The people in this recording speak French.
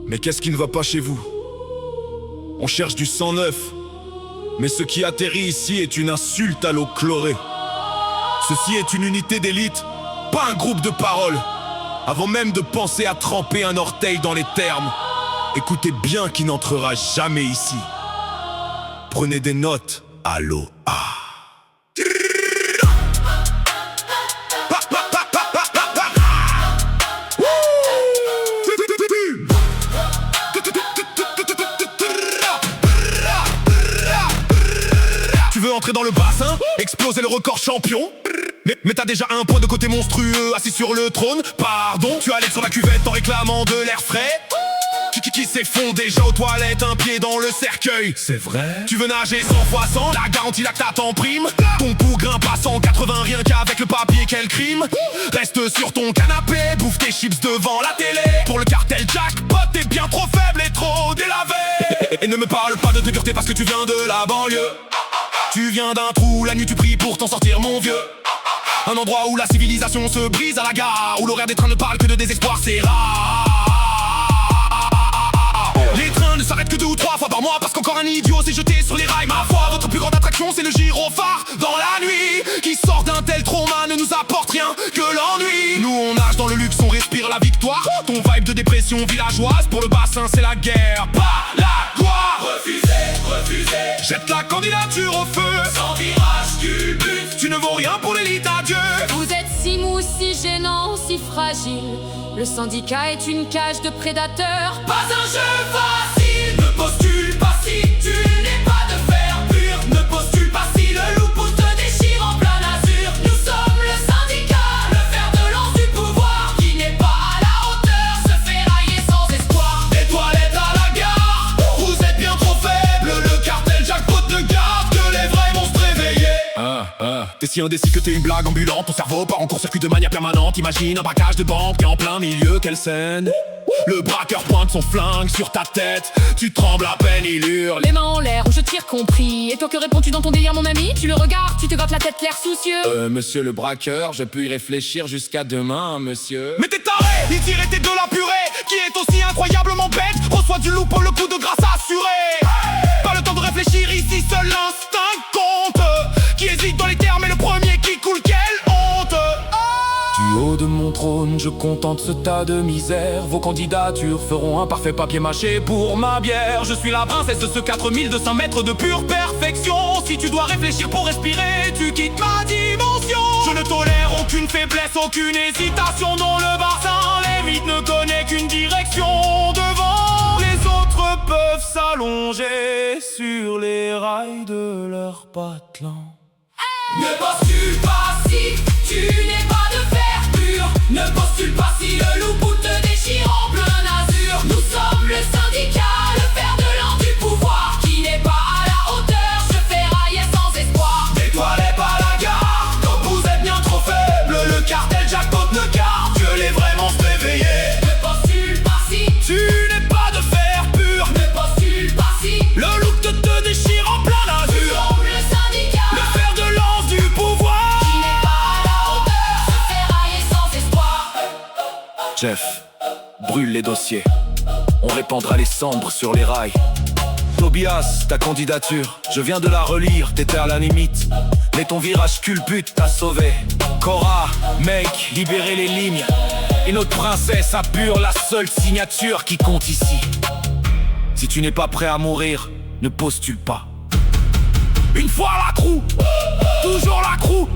Mais qu'est-ce qui ne va pas chez vous? On cherche du sang neuf, mais ce qui atterrit ici est une insulte à l'eau chlorée. Ceci est une unité d'élite, pas un groupe de paroles. Avant même de penser à tremper un orteil dans les termes, écoutez bien qui n'entrera jamais ici. Prenez des notes à l'eau. Tu veux entrer dans le bassin, exploser le record champion? Mais t'as déjà un point de côté monstrueux assis sur le trône. Pardon, tu allais sur la cuvette en réclamant de l'air frais. Qui s'effondre déjà aux toilettes, un pied dans le cercueil. C'est vrai? Tu veux nager 100 fois 100, la garantie lactate en prime. Ton pouls grimpe à 180 rien qu'avec le papier, quel crime. Reste sur ton canapé, bouffe tes chips devant la télé. Pour le cartel jackpot, t'es bien trop faible et trop délavé. Et ne me parle pas de dureté parce que tu viens de la banlieue. Tu viens d'un trou, la nuit tu pries pour t'en sortir mon vieux. Un endroit où la civilisation se brise à la gare, où l'horaire des trains ne parle que de désespoir, c'est rare. Les trains ne s'arrêtent que 2 ou 3 fois par mois parce qu'encore un idiot s'est jeté sur les rails. Ma foi, votre plus grande attraction c'est le gyrophare dans la nuit, qui sort d'un tel trauma ne nous apporte rien que l'ennui. Nous on nage dans le luxe, on respire la victoire. Ton vibe de dépression villageoise, pour le bassin c'est la guerre, pas la gloire. Refusez, jette la candidature au feu. Sans virage du but, tu ne vaux rien pour l'élite, adieu. Vous êtes si mou, si gênant, si fragile. Le syndicat est une cage de prédateurs. Pas un jeu facile. Ne postule pas si tu n'es pas de fer pur. Ne postule pas si le loup te déchire en plein azur. Nous sommes le syndicat, le fer de lance du pouvoir, qui n'est pas à la hauteur, se fait railler sans espoir. Des toilettes à la gare, vous êtes bien trop faibles. Le cartel jackpot ne garde que les vrais monstres réveillés. T'es si indécis que t'es une blague ambulante. Ton cerveau part en court-circuit de manière permanente. Imagine un braquage de banque, t'es en plein milieu, quelle scène. Le braqueur pointe son flingue sur ta tête. Tu trembles à peine, il hurle. Les mains en l'air ou je tire compris. Et toi que réponds-tu dans ton délire mon ami? Tu le regardes, tu te grattes la tête l'air soucieux. Monsieur le braqueur, je peux y réfléchir jusqu'à demain, monsieur. Mais t'es taré, il tire était de la purée, qui est aussi incroyablement bête. Reçoit du loup pour le coup de grâce assuré. Pas le temps de réfléchir ici, seul l'instinct compte. Qui hésite dans les termes et le premier qui coule, quelle honte. Du haut de mon trône, je contente ce tas de misère. Vos candidatures feront un parfait papier mâché pour ma bière. Je suis la princesse de ce 4200 mètres de pure perfection. Si tu dois réfléchir pour respirer, tu quittes ma dimension. Je ne tolère aucune faiblesse, aucune hésitation. Non, le bassin, les mythes ne connaît qu'une direction devant. Les autres peuvent s'allonger sur les rails de leur patelin. Ne postule pas si tu n'es pas de fer pur. Ne postule pas si le loup te déchire en plein azur. Nous sommes le syndicat, le fer de lance du pouvoir, qui n'est pas à la hauteur, se fait railler sans espoir. Des toilettes à la gare, quand vous êtes bien trop faible, le cartel jackpot ne garde que les vrais monstres réveillés. Ne postule pas si tu n'es pas de fer pur. Ne postule pas si le loup te déchire en plein azur. Nous sommes le syndicat, le fer de lance du pouvoir, qui n'est pas à la hauteur, se fait railler sans espoir. Jeff, brûle les dossiers. On répandra les cendres sur les rails. Tobias, ta candidature, je viens de la relire, t'étais à la limite. Mais ton virage culbute t'a sauvé. Cora, mec, libérez les lignes. Et notre princesse Apure, la seule signature qui compte ici. Si tu n'es pas prêt à mourir, ne postule pas. Une fois la crew, toujours la crew.